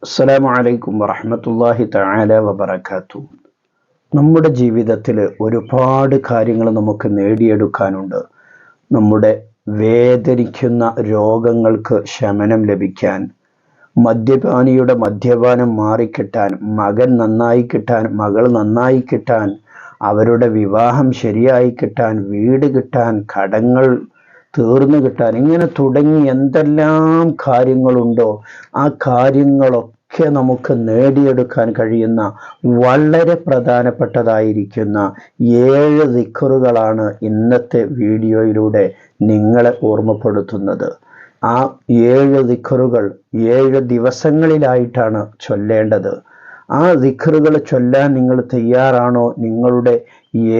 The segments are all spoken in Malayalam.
അസ്സലാമു അലൈക്കും വറഹ്മത്തുള്ളാഹി തആല വബറകാതുഹു. നമ്മുടെ ജീവിതത്തിൽ ഒരുപാട് കാര്യങ്ങൾ നമുക്ക് നേടിയെടുക്കാനുണ്ട്. നമ്മുടെ വേദനിക്കുന്ന രോഗങ്ങൾക്ക് ശമനം ലഭിക്കാൻ, മദ്യപാനിയുടെ മദ്യപാനം മാറിക്കിട്ടാൻ, മകൻ നന്നായി കിട്ടാൻ, മകൾ നന്നായി കിട്ടാൻ, അവരുടെ വിവാഹം ശരിയായി കിട്ടാൻ, വീട് കിട്ടാൻ, കടങ്ങൾ തീർന്നു കിട്ടാൻ, ഇങ്ങനെ തുടങ്ങി എന്തെല്ലാം കാര്യങ്ങളുണ്ടോ ആ കാര്യങ്ങളൊക്കെ നമുക്ക് നേടിയെടുക്കാൻ കഴിയുന്ന വളരെ പ്രധാനപ്പെട്ടതായിരിക്കുന്ന 7 ദിക്റുകളാണ് ഇന്നത്തെ വീഡിയോയിലൂടെ നിങ്ങളെ ഓർമ്മപ്പെടുത്തുന്നത്. ആ 7 ദിക്റുകൾ 7 ദിവസങ്ങളിലായിട്ടാണ് ചൊല്ലേണ്ടത്. ആ ദിക്റുകൾ ചൊല്ലാൻ നിങ്ങൾ തയ്യാറാണോ? നിങ്ങളുടെ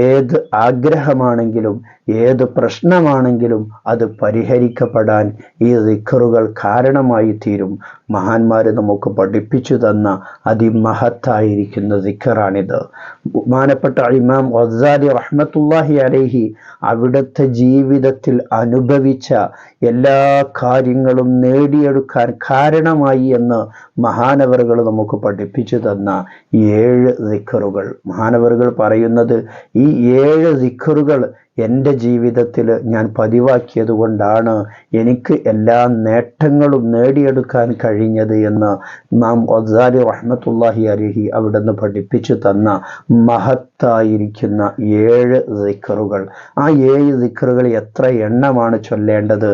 ഏത് ആഗ്രഹമാണെങ്കിലും ഏത് പ്രശ്നമാണെങ്കിലും അത് പരിഹരിക്കപ്പെടാൻ ഈ ദിക്റുകൾ കാരണമായി തീരും. മഹാന്മാർ നമുക്ക് പഠിപ്പിച്ചു തന്ന അതിമഹത്തായിരിക്കുന്ന ദിക്റാണിത്. ബഹുമാനപ്പെട്ട ഇമാം ഗസാലി റഹ്മത്തുള്ളാഹി അലൈഹി അവിടുത്തെ ജീവിതത്തിൽ അനുഭവിച്ച എല്ലാ കാര്യങ്ങളും നേടിയെടുക്കാൻ കാരണമായി എന്ന് മഹാനവറുകൾ നമുക്ക് പഠിപ്പിച്ചു തന്ന 7 ദിക്റുകൾ. മഹാനവറുകൾ പറയുന്നത്, ഈ 7 ദിക്റുകൾ എൻ്റെ ജീവിതത്തിൽ ഞാൻ പതിവാക്കിയത് കൊണ്ടാണ് എനിക്ക് എല്ലാ നേട്ടങ്ങളും നേടിയെടുക്കാൻ കഴിഞ്ഞത് എന്ന് ഇമാം ഗസാലി റഹ്മത്തുള്ളാഹി അലൈഹി അവിടുന്ന് പഠിപ്പിച്ചു തന്ന മഹത്തായിരിക്കുന്ന 7 ദിക്റുകൾ. ആ 7 ദിക്റുകൾ എത്ര എണ്ണമാണ് ചൊല്ലേണ്ടത്,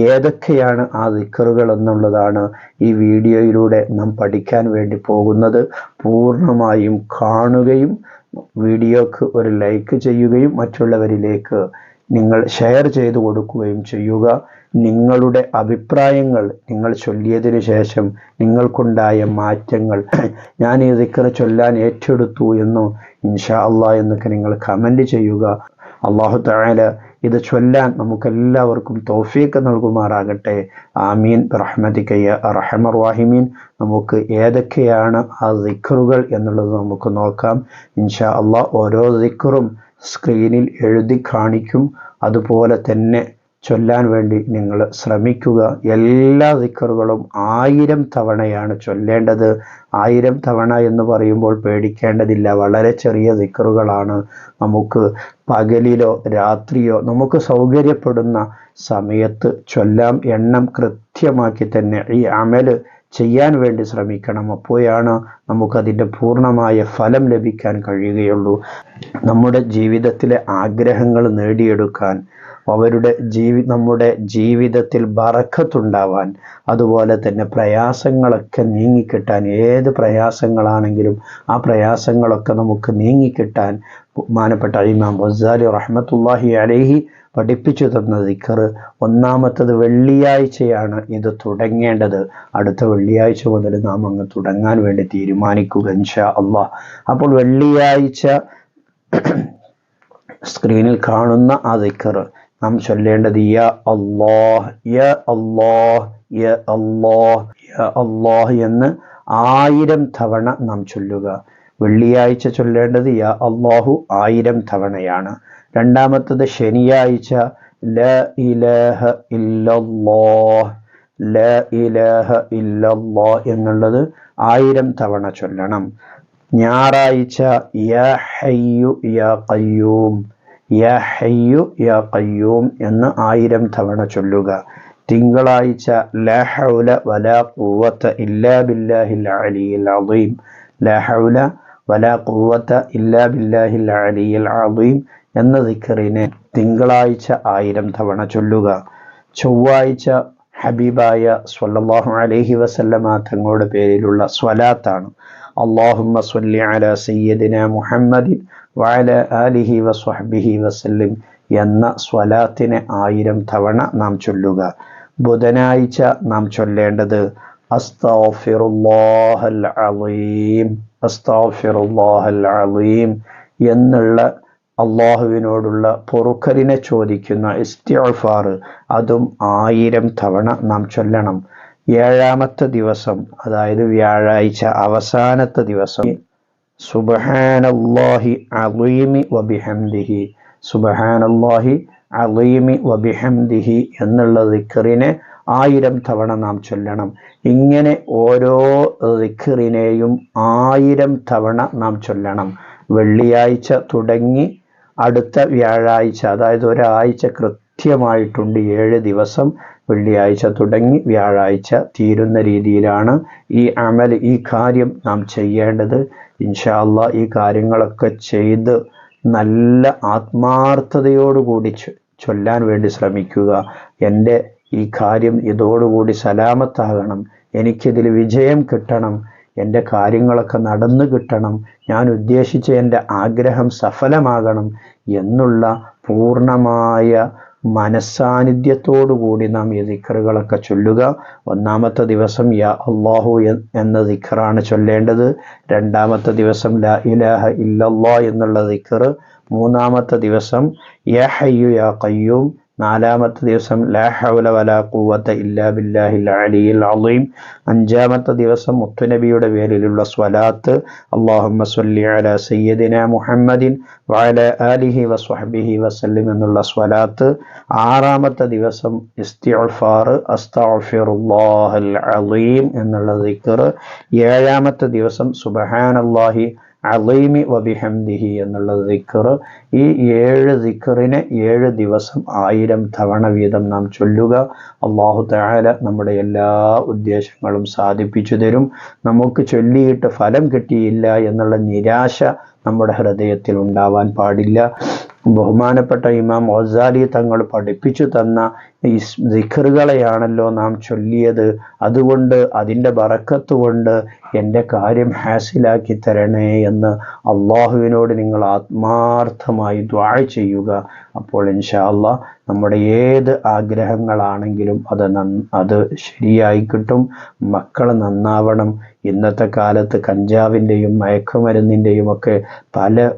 ഏതൊക്കെയാണ് ആ ദിക്റുകൾ എന്നുള്ളതാണ് ഈ വീഡിയോയിലൂടെ നാം പഠിക്കാൻ വേണ്ടി പോകുന്നത്. പൂർണ്ണമായും കാണുകയും വീഡിയോക്ക് ഒരു ലൈക്ക് ചെയ്യുകയും മറ്റുള്ളവരിലേക്ക് നിങ്ങൾ ഷെയർ ചെയ്തു കൊടുക്കുകയും ചെയ്യുക. നിങ്ങളുടെ അഭിപ്രായങ്ങൾ, നിങ്ങൾ ചൊല്ലിയതിനു ശേഷം നിങ്ങൾക്കുണ്ടായ മാറ്റങ്ങൾ, ഞാൻ ഈ ദിക്ർ ചൊല്ലാൻ ഏറ്റെടുത്തു എന്നോ ഇൻഷാ അല്ലാഹ് എന്നൊക്കെ നിങ്ങൾ കമൻറ്റ് ചെയ്യുക. അല്ലാഹു തആല ഇത് ചൊല്ലാൻ നമുക്കെല്ലാവർക്കും തൗഫീഖ് നൽകുമാറാകട്ടെ. ആമീൻ ബിറഹ്മതിക യാ അർഹമർ റഹീമീൻ. നമുക്ക് ഏതൊക്കെയാണ് ആ ദിക്റുകൾ എന്നുള്ളത് നമുക്ക് നോക്കാം ഇൻഷാ അല്ലാഹ്. ഓരോ ദിക്റും സ്ക്രീനിൽ എഴുതി കാണിക്കും. അതുപോലെ തന്നെ ചൊല്ലാൻ വേണ്ടി നിങ്ങൾ ശ്രമിക്കുക. എല്ലാ ദിക്റുകളും 1000 തവണയാണ് ചൊല്ലേണ്ടത്. 1000 തവണ എന്ന് പറയുമ്പോൾ പേടിക്കേണ്ടതില്ല. വളരെ ചെറിയ ദിക്റുകളാണ്. നമുക്ക് പകലിലോ രാത്രിയോ നമുക്ക് സൗകര്യപ്പെടുന്ന സമയത്ത് ചൊല്ലാം. എണ്ണം കൃത്യമാക്കി തന്നെ ഈ അമല് ചെയ്യാൻ വേണ്ടി ശ്രമിക്കണം. അപ്പോഴാണ് നമുക്കതിൻ്റെ പൂർണ്ണമായ ഫലം ലഭിക്കാൻ കഴിയുകയുള്ളൂ. നമ്മുടെ ജീവിതത്തിലെ ആഗ്രഹങ്ങൾ നേടിയെടുക്കാൻ, നമ്മുടെ ജീവിതത്തിൽ ബറക്കത്തുണ്ടാവാൻ, അതുപോലെ തന്നെ പ്രയാസങ്ങളൊക്കെ നീങ്ങിക്കിട്ടാൻ, ഏത് പ്രയാസങ്ങളാണെങ്കിലും ആ പ്രയാസങ്ങളൊക്കെ നമുക്ക് നീങ്ങിക്കിട്ടാൻ ബഹുമാനപ്പെട്ട ഇമാം ഗസാലി റഹ്മത്തുള്ളാഹി അലൈഹി പഠിപ്പിച്ചു തന്ന ദിക്ർ. ഒന്നാമത്തത് വെള്ളിയാഴ്ചയാണ് ഇത് തുടങ്ങേണ്ടത്. അടുത്ത വെള്ളിയാഴ്ച മുതൽ നാം അങ്ങ് തുടങ്ങാൻ വേണ്ടി തീരുമാനിക്കുക ഇൻഷാ അല്ലാഹ്. അപ്പോൾ വെള്ളിയാഴ്ച സ്ക്രീനിൽ കാണുന്ന ആ ദിക്ർ നാം ചൊല്ലേണ്ടത് യാ അല്ലാഹ് യാ അല്ലാഹ് യാ അല്ലാഹ് യാ അല്ലാഹ് എന്ന് 1000 തവണ നാം ചൊല്ലുക. വെള്ളിയാഴ്ച ചൊല്ലേണ്ടത് യാ അല്ലാഹു 1000 തവണയാണ്. രണ്ടാമത്തത് ശനിയാഴ്ച ലാ ഇലാഹ ഇല്ലല്ലാഹ് ലാ ഇലാഹ ഇല്ലല്ലാഹ് എന്നുള്ളത് 1000 തവണ ചൊല്ലണം. ഞായറാഴ്ച യാ ഹയ്യു യാ ഖയ്യൂം യാ ഹയ്യു യാ ഖയ്യൂം എന്ന് 1000 തവണ ചൊല്ലുക. തിങ്കളാഴ്ച ലാ ഹൗല വലാ ഖുവത ഇല്ലാ ബില്ലാഹിൽ അലിയിൽ അളീം ലാ ഹൗല വലാ ഖുവത ഇല്ലാ ബില്ലാഹിൽ അലിയിൽ അളീം എന്ന ദിക്റിനെ തിങ്കളാഴ്ച 1000 തവണ ചൊല്ലുക. ചൊവ്വാഴ്ച ഹബീബായ സ്വല്ലല്ലാഹു അലൈഹി വസല്ലമ തങ്ങളുടെ പേരിലുള്ള സ്വലാത്താണ്. അല്ലാഹുമ്മ സ്വല്ലി അലാ സയ്യിദിനാ മുഹമ്മദിൻ വഅലാ ആലിഹി വസ്വഹ്ബിഹി വസല്ലം എന്ന സ്വലാത്തിനെ 1000 തവണ നാം ചൊല്ലുക. ബുധനാഴ്ച നാം ചൊല്ലേണ്ടത് അസ്തഗ്ഫിറുല്ലാഹൽ അളീം അസ്തഗ്ഫിറുല്ലാഹൽ അളീം എന്നുള്ള അള്ളാഹുവിനോടുള്ള പൊറുക്കലിനെ ചോദിക്കുന്ന ഇസ്തിഗ്ഫാർ, അതും 1000 തവണ നാം ചൊല്ലണം. ഏഴാമത്തെ ദിവസം, അതായത് വ്യാഴാഴ്ച അവസാനത്തെ ദിവസം, സുബ്ഹാനല്ലാഹി അളീമി വബിഹംദിഹി സുബ്ഹാനല്ലാഹി അളീമി വബിഹംദിഹി എന്നുള്ള ദിക്റിനെ 1000 തവണ നാം ചൊല്ലണം. ഇങ്ങനെ ഓരോ ദിക്റിനെയും 1000 തവണ നാം ചൊല്ലണം. വെള്ളിയാഴ്ച തുടങ്ങി അടുത്ത വ്യാഴാഴ്ച, അതായത് ഒരാഴ്ച കൃത്യമായിട്ടുണ്ട്, 7 ദിവസം. വെള്ളിയാഴ്ച തുടങ്ങി വ്യാഴാഴ്ച തീരുന്ന രീതിയിലാണ് ഈ കാര്യം നാം ചെയ്യേണ്ടത്. ഇൻഷാ അല്ലാഹ് ഈ കാര്യങ്ങളൊക്കെ ചെയ്ത് നല്ല ആത്മാർത്ഥതയോടുകൂടി ചൊല്ലാൻ വേണ്ടി ശ്രമിക്കുക. എൻ്റെ ഈ കാര്യം ഇതോടുകൂടി സലാമത്താകണം, എനിക്കിതിൽ വിജയം കിട്ടണം, എൻ്റെ കാര്യങ്ങളൊക്കെ നടന്നു കിട്ടണം, ഞാൻ ഉദ്ദേശിച്ച എൻ്റെ ആഗ്രഹം സഫലമാകണം എന്നുള്ള പൂർണ്ണമായ മനസ്സാന്നിധ്യത്തോടുകൂടി നാം ഈ ദിക്റുകളൊക്കെ ചൊല്ലുക. ഒന്നാമത്തെ ദിവസം യാ അല്ലാഹു എന്ന ദിക്റാണ് ചൊല്ലേണ്ടത്. രണ്ടാമത്തെ ദിവസം ലാ ഇലാഹ ഇല്ലല്ലാഹ് എന്നുള്ള ദിക്ർ. മൂന്നാമത്തെ ദിവസം യാ ഹയ്യു യാ ഖയ്യൂം. നാലാമത്തെ ദിവസം ലാ ഹൗല വലാ ഖുവത ഇല്ലാ ബില്ലാഹിൽ അലിയിൽ അളീം. അഞ്ചാമത്തെ ദിവസം മുത്തുനബിയുടെ പേരിലുള്ള സ്വലാത്ത്, അല്ലാഹുമ്മ സ്വല്ലി അലാ സയ്യിദിനാ മുഹമ്മദിൻ വഅലാ ആലിഹി വസ്വഹ്ബിഹി വസല്ലം എന്നുള്ള സ്വലാത്ത്. ആറാമത്തെ ദിവസം ഇസ്തിഗ്ഫാർ, അസ്തഗ്ഫിറുല്ലാഹൽ അളീം എന്നുള്ള ദിക്ർ. ഏഴാമത്തെ ദിവസം സുബ്ഹാനല്ലാഹി അളീമി വബിഹംദിഹി എന്നുള്ള ദിക്ർ. ഈ 7 ദിക്റിനെ 7 ദിവസം 1000 തവണ വീതം നാം ചൊല്ലുക. അല്ലാഹു തആല നമ്മുടെ എല്ലാ ഉദ്ദേശങ്ങളും സാധിപ്പിച്ചു തരും. നമുക്ക് ചൊല്ലിയിട്ട് ഫലം കിട്ടിയില്ല എന്നുള്ള നിരാശ നമ്മുടെ ഹൃദയത്തിൽ ഉണ്ടാവാൻ പാടില്ല. ബഹുമാനപ്പെട്ട ഇമാം ഗസാലി തങ്ങൾ പഠിപ്പിച്ചു തന്ന ഈ ദിക്റുകളെയാണല്ലോ നാം ചൊല്ലിയത്. അതുകൊണ്ട് അതിൻ്റെ ബറക്കത്ത് കൊണ്ട് എൻ്റെ കാര്യം ഹാസിലാക്കി തരണേ എന്ന് അള്ളാഹുവിനോട് നിങ്ങൾ ആത്മാർത്ഥമായി ദുആ ചെയ്യുക. അപ്പോൾ ഇൻഷാ അല്ലാഹ് നമ്മുടെ ഏത് ആഗ്രഹങ്ങളാണെങ്കിലും അത് ശരിയായി കിട്ടും. മക്കൾ നന്നാവണം. ഇന്നത്തെ കാലത്ത് കഞ്ചാവിൻ്റെയും മയക്കുമരുന്നിൻ്റെയും ഒക്കെ പല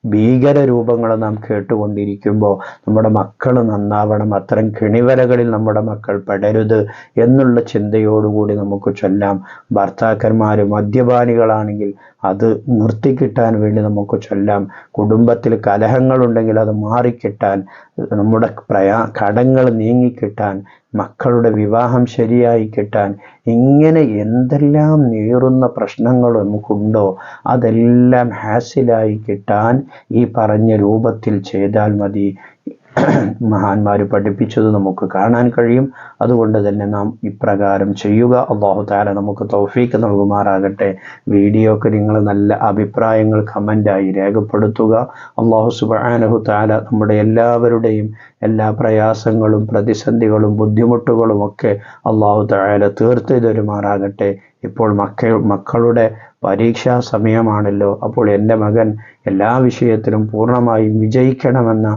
ഭീകര രൂപങ്ങൾ നാം കേട്ടുകൊണ്ടിരിക്കുമ്പോൾ നമ്മുടെ മക്കൾ നന്നാവണം. അത്തരം കെണിവലകളിൽ നമ്മുടെ മക്കൾ പെടരുത് എന്നുള്ള ചിന്തയോടുകൂടി നമുക്ക് ചൊല്ലാം. ഭർത്താക്കന്മാർ മദ്യപാനികളാണെങ്കിൽ അത് നിർത്തിക്കിട്ടാൻ വേണ്ടി നമുക്ക് ചൊല്ലാം. കുടുംബത്തിൽ കലഹങ്ങളുണ്ടെങ്കിൽ അത് മാറിക്കിട്ടാൻ, നമ്മുടെ കടങ്ങൾ നീങ്ങിക്കിട്ടാൻ, മക്കളുടെ വിവാഹം ശരിയായി കിട്ടാൻ, ഇങ്ങനെ എന്തെല്ലാം നീറുന്ന പ്രശ്നങ്ങൾ നമുക്കുണ്ടോ അതെല്ലാം ഹാസിലായി കിട്ടാൻ ഈ പറഞ്ഞ രൂപത്തിൽ ചെയ്താൽ മതി. മഹാന്മാർ പഠിപ്പിച്ചത് നമുക്ക് കാണാൻ കഴിയും. അതുകൊണ്ട് തന്നെ നാം ഇപ്രകാരം ചെയ്യുക. അല്ലാഹു തആല നമുക്ക് തൗഫീഖ് നൽകുമാറാകട്ടെ. വീഡിയോക്ക് നിങ്ങൾ നല്ല അഭിപ്രായങ്ങൾ കമൻ്റായി രേഖപ്പെടുത്തുക. അല്ലാഹു സുബ്ഹാനഹു തആല നമ്മുടെ എല്ലാവരുടെയും എല്ലാ പ്രയാസങ്ങളും പ്രതിസന്ധികളും ബുദ്ധിമുട്ടുകളും ഒക്കെ അല്ലാഹു തആല തീർത്ത് തരുമാറാകട്ടെ. ഇപ്പോൾ മക്കളുടെ പരീക്ഷാ സമയമാണല്ലോ. അപ്പോൾ എൻ്റെ മകൻ എല്ലാ വിഷയത്തിലും പൂർണ്ണമായും വിജയിക്കണമെന്ന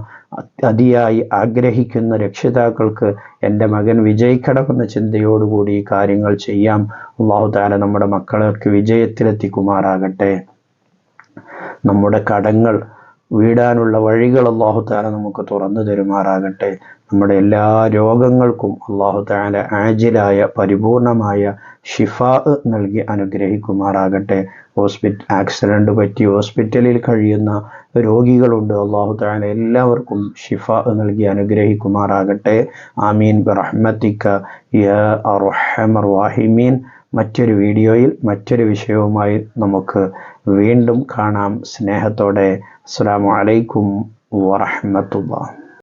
അതിയായി ആഗ്രഹിക്കുന്ന രക്ഷിതാക്കൾക്ക് എൻ്റെ മകൻ വിജയിക്കണമെന്ന ചിന്തയോടുകൂടി ഈ കാര്യങ്ങൾ ചെയ്യാം. അല്ലാഹു തആല നമ്മുടെ മക്കളൊക്കെ വിജയത്തിലെത്തിക്കുമാറാകട്ടെ. നമ്മുടെ കടങ്ങൾ വീടാനുള്ള വഴികൾ അല്ലാഹു തആല നമുക്ക് തുറന്നു തരുമാറാകട്ടെ. നമ്മുടെ എല്ലാ രോഗങ്ങൾക്കും അല്ലാഹു തആല ആജിലായ പരിപൂർണമായ ഷിഫാ നൽകി അനുഗ്രഹിക്കുമാറാകട്ടെ. ആക്സിഡന്റ് പറ്റി ഹോസ്പിറ്റലിൽ കഴിയുന്ന രോഗികളുണ്ട്. അല്ലാഹു തആല എല്ലാവർക്കും ഷിഫാ നൽകി അനുഗ്രഹിക്കുമാറാകട്ടെ. ആമീൻ ബിറഹ്മതിക യാ അർഹമർ റഹീമീൻ. മറ്റൊരു വീഡിയോയിൽ മറ്റൊരു വിഷയവുമായി നമുക്ക് വീണ്ടും കാണാം. സ്നേഹത്തോടെ അസ്സലാമു അലൈക്കും വറഹ്മത്തുള്ളാഹി.